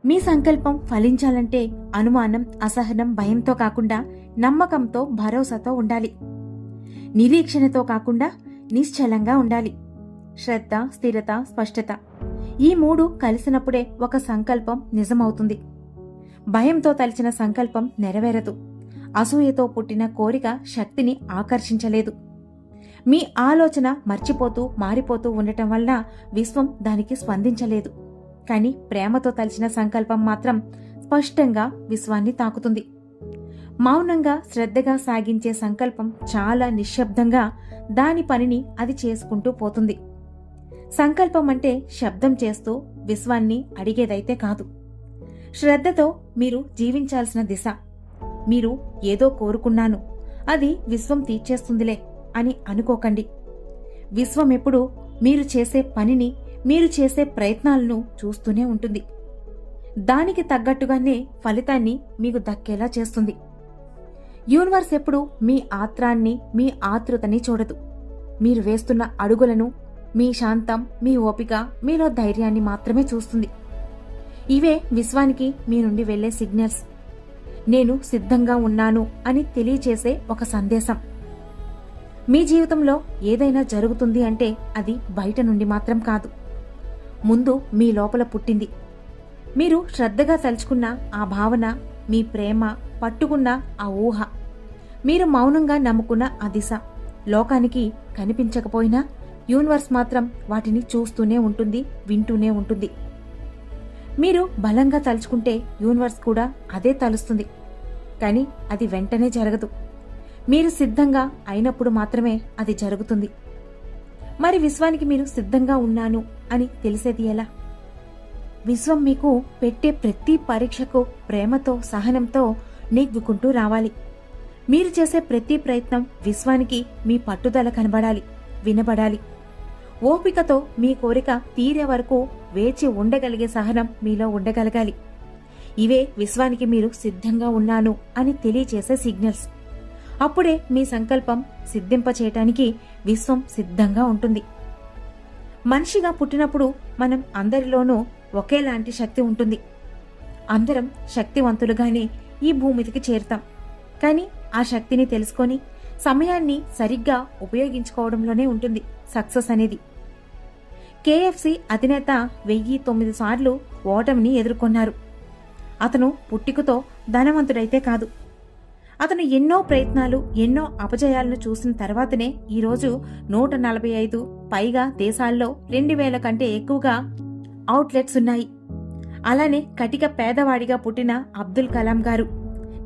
మీ సంకల్పం ఫలించాలంటే అనుమానం, అసహనం, భయంతో కాకుండా నమ్మకంతో, భరోసాతో ఉండాలి. నిరీక్షణతో కాకుండా నిశ్చలంగా ఉండాలి. శ్రద్ధ, స్థిరత, స్పష్టత ఈ మూడు కలిసినప్పుడే ఒక సంకల్పం నిజమవుతుంది. భయంతో తలిచిన సంకల్పం నెరవేరదు. అసూయతో పుట్టిన కోరిక శక్తిని ఆకర్షించలేదు. మీ ఆలోచన మర్చిపోతూ, మారిపోతూ ఉండటం వల్ల విశ్వం దానికి స్పందించలేదు. కానీ ప్రేమతో తలిచిన సంకల్పం మాత్రం స్పష్టంగా విశ్వాన్ని తాకుతుంది. మౌనంగా, శ్రద్ధగా సాగించే సంకల్పం చాలా నిశ్శబ్దంగా దాని పనిని అది చేసుకుంటూ పోతుంది. సంకల్పం అంటే శబ్దం చేస్తూ విశ్వాన్ని అడిగేదైతే కాదు. శ్రద్ధతో మీరు జీవించాల్సిన దిశ. మీరు ఏదో కోరుకున్నాను, అది విశ్వం తీర్చేస్తుందిలే అని అనుకోకండి. విశ్వం ఎప్పుడూ మీరు చేసే పనిని, మీరు చేసే ప్రయత్నాలను చూస్తూనే ఉంటుంది. దానికి తగ్గట్టుగానే ఫలితాన్ని మీకు దక్కేలా చేస్తుంది. యూనివర్స్ ఎప్పుడు మీ ఆత్రాన్ని, మీ ఆతృతని చూడదు. మీరు వేస్తున్న అడుగులను, మీ శాంతం, మీ ఓపిక, మీలో ధైర్యాన్ని మాత్రమే చూస్తుంది. ఇవే విశ్వానికి మీ నుండి వెళ్లే సిగ్నల్స్. నేను సిద్ధంగా ఉన్నాను అని తెలియచేసే ఒక సందేశం. మీ జీవితంలో ఏదైనా జరుగుతుంది అంటే అది బయట నుండి మాత్రం కాదు, ముందు మీ లోపల పుట్టింది. మీరు శ్రద్ధగా తలుచుకున్న ఆ భావన, మీ ప్రేమ, పట్టుకున్న ఆ ఊహ, మీరు మౌనంగా నమ్ముకున్న ఆ దిశ లోకానికి కనిపించకపోయినా యూనివర్స్ మాత్రం వాటిని చూస్తూనే ఉంటుంది, వింటూనే ఉంటుంది. మీరు బలంగా తలుచుకుంటే యూనివర్స్ కూడా అదే తలుస్తుంది. కానీ అది వెంటనే జరగదు. మీరు సిద్ధంగా అయినప్పుడు మాత్రమే అది జరుగుతుంది. మరి విశ్వానికి మీరు సిద్ధంగా ఉన్నాను అని తెలిసేది ఎలా? విశ్వం మీకు పెట్టే ప్రతి పరీక్షకు ప్రేమతో, సహనంతో నెగ్గుకుంటూ రావాలి. మీరు చేసే ప్రతి ప్రయత్నం విశ్వానికి మీ పట్టుదల కనబడాలి, వినబడాలి. ఓపికతో మీ కోరిక తీరే వరకు వేచి ఉండగలిగే సహనం మీలో ఉండగలగాలి. ఇవే విశ్వానికి మీరు సిద్ధంగా ఉన్నాను అని తెలియచేసే సిగ్నల్స్. అప్పుడే మీ సంకల్పం సిద్ధింపచేయటానికి విశ్వం సిద్ధంగా ఉంటుంది. మనిషిగా పుట్టినప్పుడు మనం అందరిలోనూ ఒకేలాంటి శక్తి ఉంటుంది. అందరం శక్తివంతులుగానే ఈ భూమికి చేరుతాం. కానీ ఆ శక్తిని తెలుసుకొని సమయాన్ని సరిగ్గా ఉపయోగించుకోవడంలోనే ఉంటుంది సక్సెస్ అనేది. కేఎఫ్సి అధినేత 1009 సార్లు ఓటమిని ఎదుర్కొన్నారు. అతను పుట్టుకతో ధనవంతుడైతే కాదు. అతను ఎన్నో ప్రయత్నాలు, ఎన్నో అపజయాలను చూసిన తర్వాతనే ఈరోజు 145 పైగా దేశాల్లో 2000 కంటే ఎక్కువగా అవుట్లెట్స్ ఉన్నాయి. అలానే కటిక పేదవాడిగా పుట్టిన అబ్దుల్ కలాం గారు,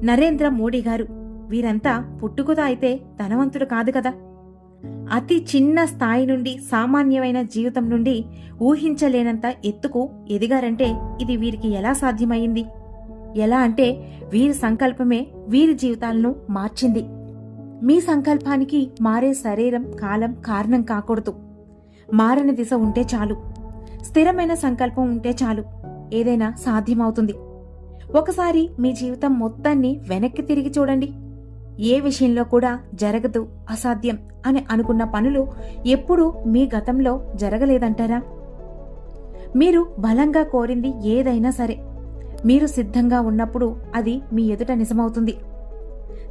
నరేంద్ర మోడీ గారు, వీరంతా పుట్టుకతో అయితే ధనవంతులు కాదు కదా. అతి చిన్న స్థాయి నుండి, సామాన్యమైన జీవితం నుండి ఊహించలేనంత ఎత్తుకు ఎదిగారంటే ఇది వీరికి ఎలా సాధ్యమైంది? ఎలా అంటే వీరి సంకల్పమే వీరి జీవితాలను మార్చింది. మీ సంకల్పానికి మారే శరీరం, కాలం కారణం కాకూడదు. మారని దిశ ఉంటే చాలు. స్థిరమైన సంకల్పం ఉంటే చాలు. ఏదైనా సాధ్యమవుతుంది. ఒకసారి మీ జీవితం మొత్తాన్ని వెనక్కి తిరిగి చూడండి. ఏ విషయంలో కూడా జరగదు, అసాధ్యం అని అనుకున్న పనులు ఎప్పుడూ మీ గతంలో జరగలేదంటారా? మీరు బలంగా కోరింది ఏదైనా సరే, మీరు సిద్ధంగా ఉన్నప్పుడు అది మీ ఎదుట నిజమవుతుంది.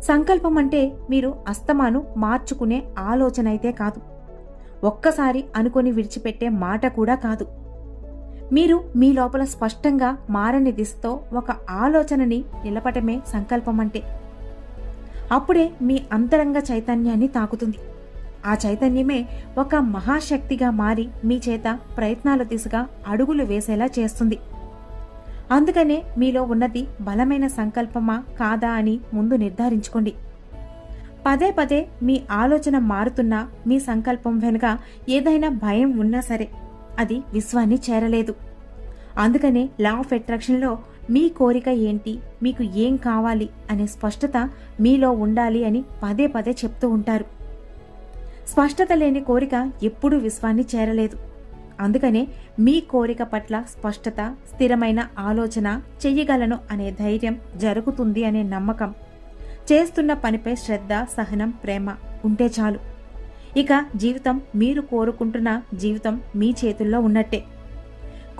సంకల్పం అంటే మీరు అస్తమాను మార్చుకునే ఆలోచన అయితే కాదు. ఒక్కసారి అనుకొని విడిచిపెట్టే మాట కూడా కాదు. మీరు మీ లోపల స్పష్టంగా మారని దిశతో ఒక ఆలోచనని నిలపటమే సంకల్పం అంటే. అప్పుడే మీ అంతరంగ చైతన్యాన్ని తాకుతుంది. ఆ చైతన్యమే ఒక మహాశక్తిగా మారి మీ చేత ప్రయత్నాల దిశగా అడుగులు వేసేలా చేస్తుంది. అందుకనే మీలో ఉన్నది బలమైన సంకల్పమా కాదా అని ముందు నిర్ధారించుకోండి. పదే పదే మీ ఆలోచన మారుతున్నా, మీ సంకల్పం వెనుక ఏదైనా భయం ఉన్నా సరే అది విశ్వాన్ని చేరలేదు. అందుకనే లా ఆఫ్ అట్రాక్షన్లో మీ కోరిక ఏంటి, మీకు ఏం కావాలి అనే స్పష్టత మీలో ఉండాలి అని పదే పదే చెప్తూ ఉంటారు. స్పష్టత లేని కోరిక ఎప్పుడూ విశ్వాన్ని చేరలేదు. అందుకనే మీ కోరిక పట్ల స్పష్టత, స్థిరమైన ఆలోచన, చెయ్యగలను అనే ధైర్యం, జరుగుతుంది అనే నమ్మకం, చేస్తున్న పనిపై శ్రద్ధ, సహనం, ప్రేమ ఉంటే చాలు. ఇక జీవితం మీరు కోరుకుంటున్న జీవితం మీ చేతుల్లో ఉన్నట్టే.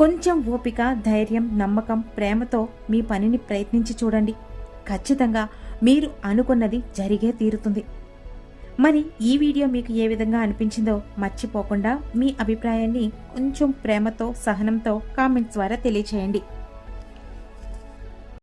కొంచెం ఓపిక, ధైర్యం, నమ్మకం, ప్రేమతో మీ పనిని ప్రయత్నించి చూడండి. ఖచ్చితంగా మీరు అనుకున్నది జరిగే తీరుతుంది. మరి ఈ వీడియో మీకు ఏ విధంగా అనిపించిందో మర్చిపోకుండా మీ అభిప్రాయాన్ని కొంచెం ప్రేమతో, సహనంతో కామెంట్స్ ద్వారా తెలియచేయండి.